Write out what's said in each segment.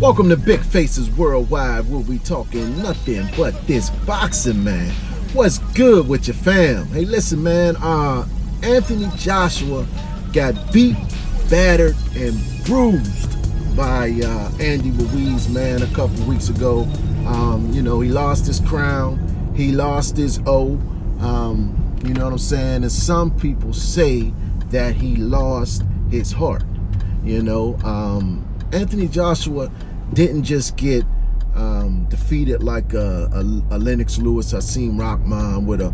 Welcome to Big Faces Worldwide, where we talking nothing but this boxing, man. What's good with your fam? Hey, listen, man. Anthony Joshua got beat, battered, and bruised by Andy Ruiz, man, a couple weeks ago. He lost his crown. He lost his O. You know what I'm saying? And some people say that he lost his heart. Anthony Joshua didn't just get defeated like a Lennox Lewis, Hasim Rahman with a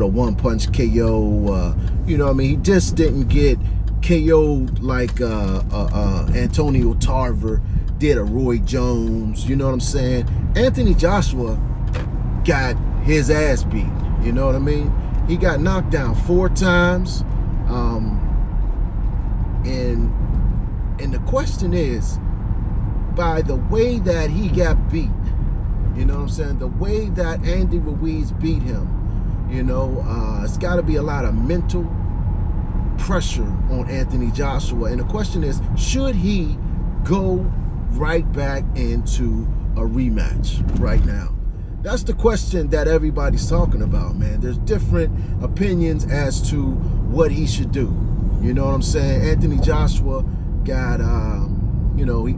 one-punch KO. He just didn't get KO'd like Antonio Tarver did a Roy Jones. You know what I'm saying? Anthony Joshua got his ass beat. You know what I mean? He got knocked down 4 times. And the question is, by the way that he got beat, you know what I'm saying? The way that Andy Ruiz beat him, it's got to be a lot of mental pressure on Anthony Joshua. And the question is, should he go right back into a rematch right now? That's the question that everybody's talking about, man. There's different opinions as to what he should do. You know what I'm saying? Anthony Joshua got,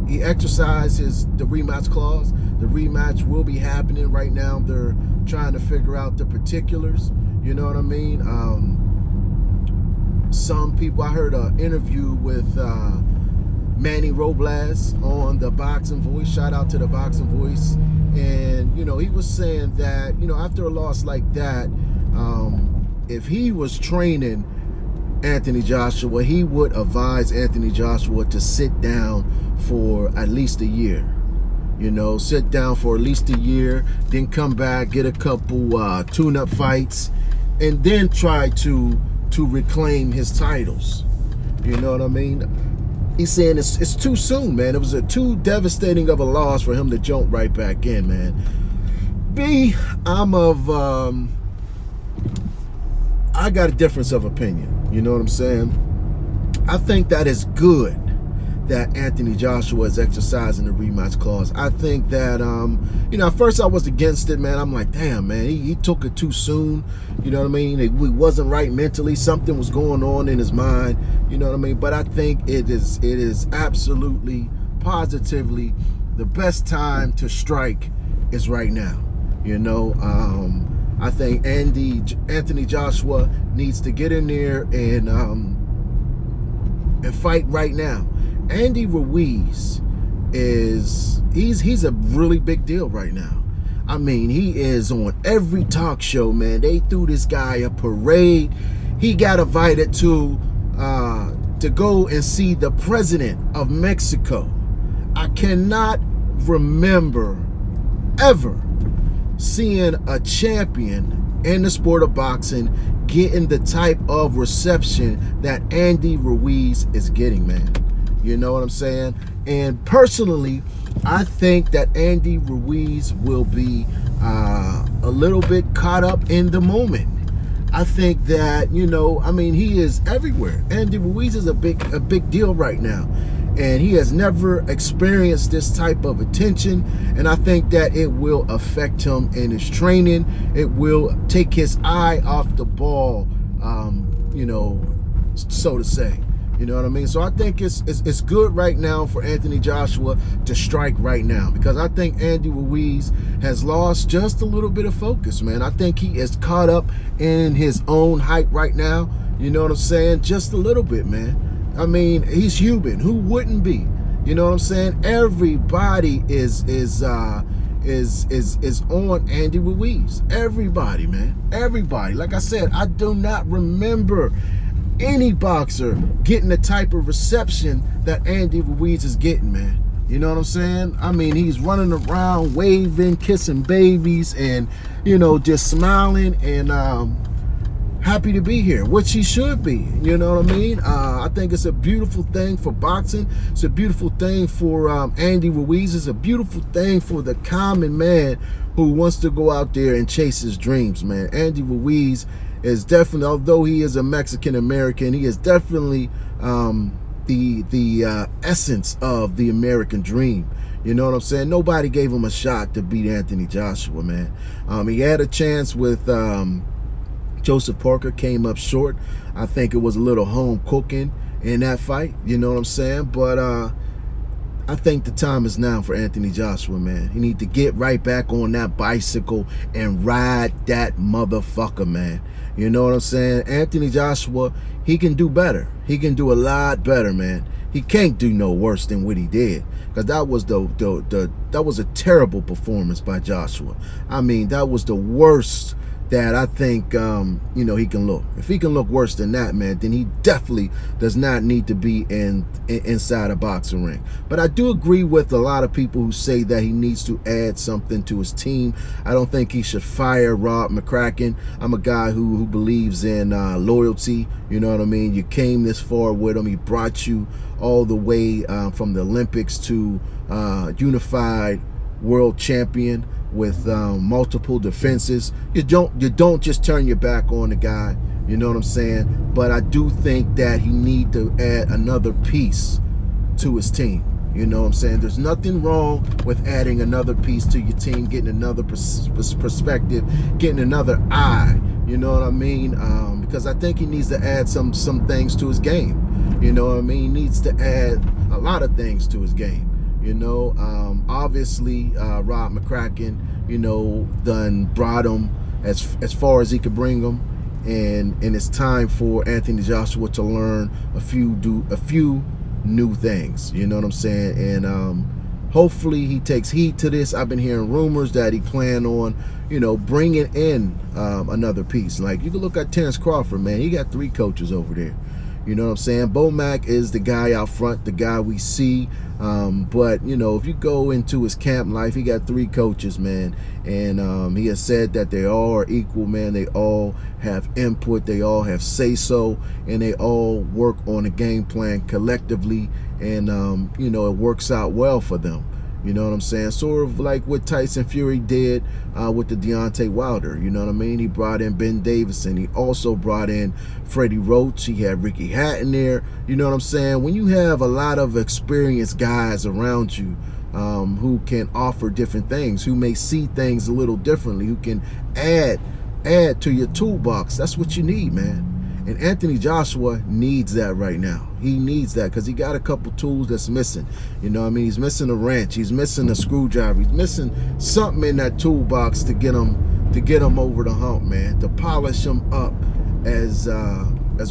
he exercised the rematch clause. The rematch will be happening right now. They're trying to figure out the particulars. You know what I mean? Some people, I heard an interview with Manny Robles on the Boxing Voice. Shout out to the Boxing Voice. And, he was saying that, after a loss like that, if he was training Anthony Joshua, he would advise Anthony Joshua to sit down for at least a year. Sit down for at least a year, then come back, get a couple tune-up fights, and then try to reclaim his titles. You know what I mean? He's saying it's too soon, man. It was too devastating of a loss for him to jump right back in, man. I got a difference of opinion. You know what I'm saying? I think that is good that Anthony Joshua is exercising the rematch clause. I think that, at first I was against it, man. I'm like, damn, man, he took it too soon. You know what I mean? He wasn't right mentally. Something was going on in his mind. You know what I mean? But I think it is absolutely, positively the best time to strike is right now. I think Anthony Joshua needs to get in there and fight right now. Andy Ruiz he's a really big deal right now. I mean, he is on every talk show, man. They threw this guy a parade. He got invited to go and see the president of Mexico. I cannot remember ever seeing a champion in the sport of boxing getting the type of reception that Andy Ruiz is getting, man. You know what I'm saying? And personally, I think that Andy Ruiz will be a little bit caught up in the moment. I think that, he is everywhere. Andy Ruiz is a big deal right now. And he has never experienced this type of attention. And I think that it will affect him in his training. It will take his eye off the ball, so to say. You know what I mean? So I think it's good right now for Anthony Joshua to strike right now, because I think Andy Ruiz has lost just a little bit of focus, man. I think he is caught up in his own hype right now. You know what I'm saying? Just a little bit, man. I mean, he's human. Who wouldn't be? You know what I'm saying? Everybody is on Andy Ruiz. Everybody, man. Everybody. Like I said, I do not remember any boxer getting the type of reception that Andy Ruiz is getting, man. You know what I'm saying? I mean, he's running around, waving, kissing babies, and, just smiling and happy to be here, which he should be. You know what I mean? I think it's a beautiful thing for boxing. It's a beautiful thing for Andy Ruiz. It's a beautiful thing for the common man who wants to go out there and chase his dreams, man. Andy Ruiz is definitely, although he is a Mexican American, he is definitely the essence of the American dream. You know what I'm saying? Nobody gave him a shot to beat Anthony Joshua, man. He had a chance with Joseph Parker, came up short. I think it was a little home cooking in that fight. You know what I'm saying? But I think the time is now for Anthony Joshua, man. He need to get right back on that bicycle and ride that motherfucker, man. You know what I'm saying? Anthony Joshua, he can do better. He can do a lot better, man. He can't do no worse than what he did, because that was that was a terrible performance by Joshua. I mean, that was the worst that I think you know, he can look. If he can look worse than that, man, then he definitely does not need to be inside a boxing ring. But I do agree with a lot of people who say that he needs to add something to his team. I don't think he should fire Rob McCracken. I'm a guy who believes in loyalty. You know what I mean? You came this far with him. He brought you all the way from the Olympics to unified world champion with multiple defenses. You don't just turn your back on the guy. You know what I'm saying? But I do think that he need to add another piece to his team. You know what I'm saying? There's nothing wrong with adding another piece to your team, getting another perspective, getting another eye. You know what I mean? Because I think he needs to add some things to his game. You know what I mean? He needs to add a lot of things to his game. You know, obviously, Rob McCracken, you know, done brought him as far as he could bring him, and it's time for Anthony Joshua to learn a few new things. You know what I'm saying? And hopefully he takes heed to this. I've been hearing rumors that he plan on, you know, bringing in another piece. Like, you can look at Terrence Crawford, man. He got 3 coaches over there. You know what I'm saying? Bomac is the guy out front, the guy we see. But, you know, if you go into his camp life, he got 3 coaches, man. And he has said that they all are equal, man. They all have input. They all have say-so. And they all work on a game plan collectively. And, you know, it works out well for them. You know what I'm saying? Sort of like what Tyson Fury did with the Deontay Wilder. You know what I mean? He brought in Ben Davison. He also brought in Freddie Roach. He had Ricky Hatton there. You know what I'm saying? When you have a lot of experienced guys around you who can offer different things, who may see things a little differently, who can add to your toolbox, that's what you need, man. And Anthony Joshua needs that right now. He needs that because he got a couple tools that's missing. You know what I mean? He's missing a wrench. He's missing a screwdriver. He's missing something in that toolbox to get him over the hump, man. To polish him up as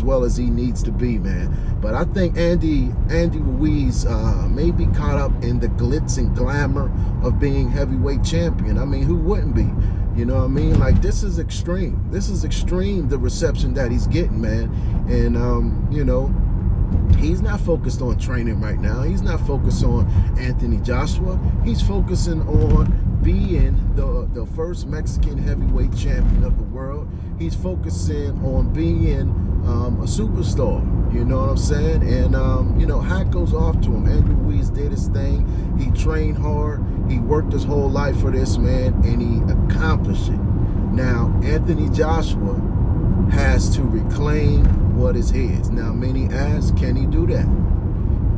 well as he needs to be, man. But I think Andy Ruiz may be caught up in the glitz and glamour of being heavyweight champion. I mean, who wouldn't be? You know what I mean? Like, this is extreme. This is extreme, the reception that he's getting, man. And, you know, he's not focused on training right now. He's not focused on Anthony Joshua. He's focusing on being the first Mexican heavyweight champion of the world. He's focusing on being a superstar. You know what I'm saying? And, you know, hat goes off to him. Andy Ruiz did his thing. He trained hard. He worked his whole life for this, man, and he accomplished it. Now, Anthony Joshua has to reclaim what is his. Now, many ask, can he do that?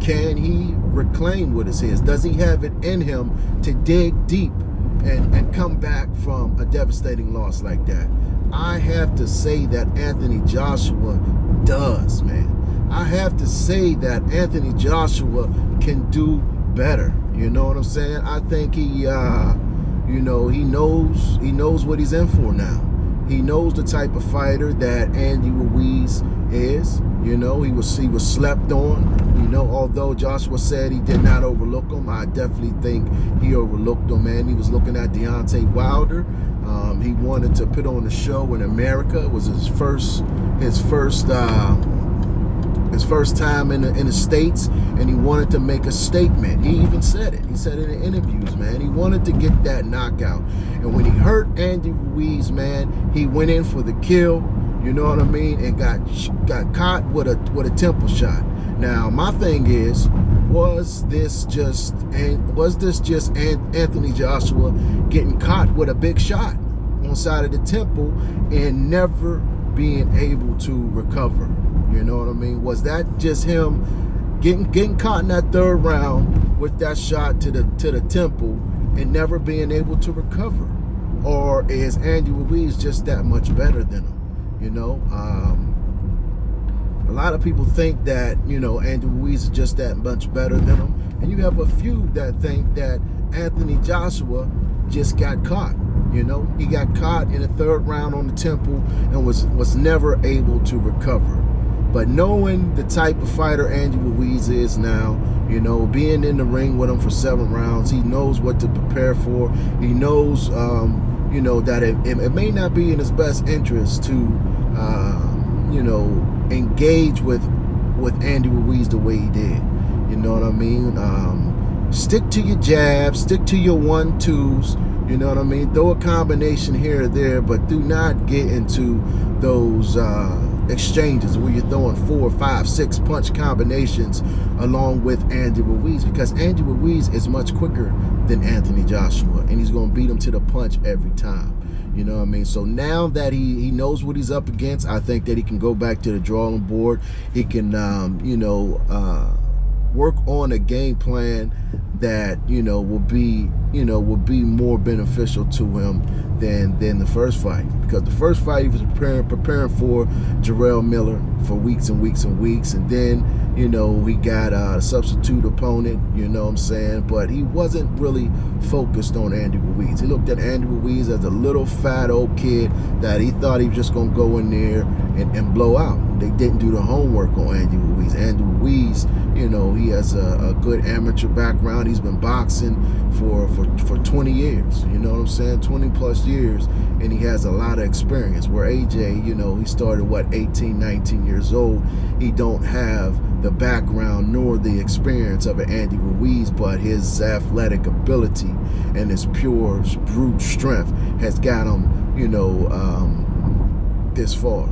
Can he reclaim what is his? Does he have it in him to dig deep and come back from a devastating loss like that? I have to say that Anthony Joshua does, man. I have to say that Anthony Joshua can do better. You know what I'm saying? I think he, you know, he knows what he's in for now. He knows the type of fighter that Andy Ruiz is. You know, he was slept on. You know, although Joshua said he did not overlook him, I definitely think he overlooked him, man. He was looking at Deontay Wilder. He wanted to put on a show in America. It was his first time in the States, and he wanted to make a statement. He even said it. He said it in interviews, man. He wanted to get that knockout. And when he hurt Andy Ruiz, man, he went in for the kill, you know what I mean, and got caught with a temple shot. Now, my thing is, was this just Anthony Joshua getting caught with a big shot on the side of the temple and never being able to recover? You know what I mean? Was that just him getting caught in that third round with that shot to the temple and never being able to recover? Or is Andy Ruiz just that much better than him? You know, a lot of people think that, you know, Andy Ruiz is just that much better than him. And you have a few that think that Anthony Joshua just got caught. You know, he got caught in the third round on the temple and was never able to recover. But knowing the type of fighter Andy Ruiz is now, you know, being in the ring with him for 7 rounds, he knows what to prepare for. He knows, you know, that it may not be in his best interest to, you know, engage with Andy Ruiz the way he did. You know what I mean? Stick to your jabs, stick to your 1-2s. You know what I mean? Throw a combination here or there, but do not get into those exchanges where you're throwing 4, 5, 6 punch combinations along with Andy Ruiz, because Andy Ruiz is much quicker than Anthony Joshua, and he's going to beat him to the punch every time. You know what I mean? So now that he knows what he's up against, I think that he can go back to the drawing board. He can, you know, work on a game plan that, you know, will be more beneficial to him than the first fight. Because the first fight he was preparing for Jarrell Miller for weeks and weeks and weeks, and then, you know, he got a substitute opponent, you know what I'm saying? But he wasn't really focused on Andy Ruiz. He looked at Andy Ruiz as a little fat old kid that he thought he was just going to go in there and blow out. They didn't do the homework on Andy Ruiz. Andy Ruiz, you know, he has a good amateur background. He's been boxing for 20 years, you know what I'm saying? 20 plus years, and he has a lot of experience. Where AJ, you know, he started, 18, 19 years old. He don't have the background nor the experience of an Andy Ruiz, but his athletic ability and his pure brute strength has got him, you know, this far.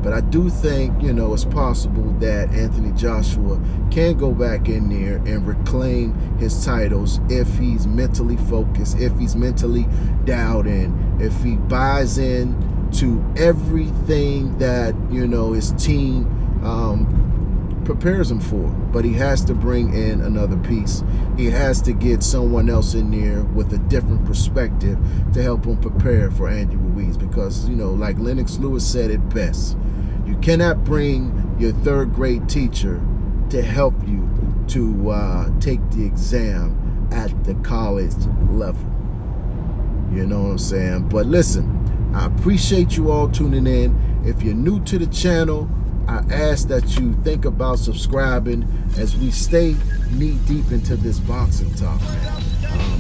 But I do think, you know, it's possible that Anthony Joshua can go back in there and reclaim his titles if he's mentally focused, if he's mentally dialed in, if he buys in to everything that, you know, his team prepares him for. But he has to bring in another piece. He has to get someone else in there with a different perspective to help him prepare for Andy Ruiz. Because, you know, like Lennox Lewis said it best, you cannot bring your third grade teacher to help you to take the exam at the college level. You know what I'm saying? But listen, I appreciate you all tuning in. If you're new to the channel, I ask that you think about subscribing as we stay knee deep into this boxing talk, man.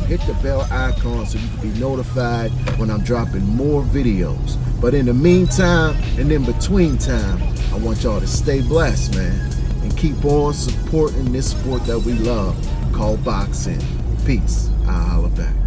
Hit the bell icon so you can be notified when I'm dropping more videos. But in the meantime and in between time, I want y'all to stay blessed, man, and keep on supporting this sport that we love called boxing. Peace. I'll holla back.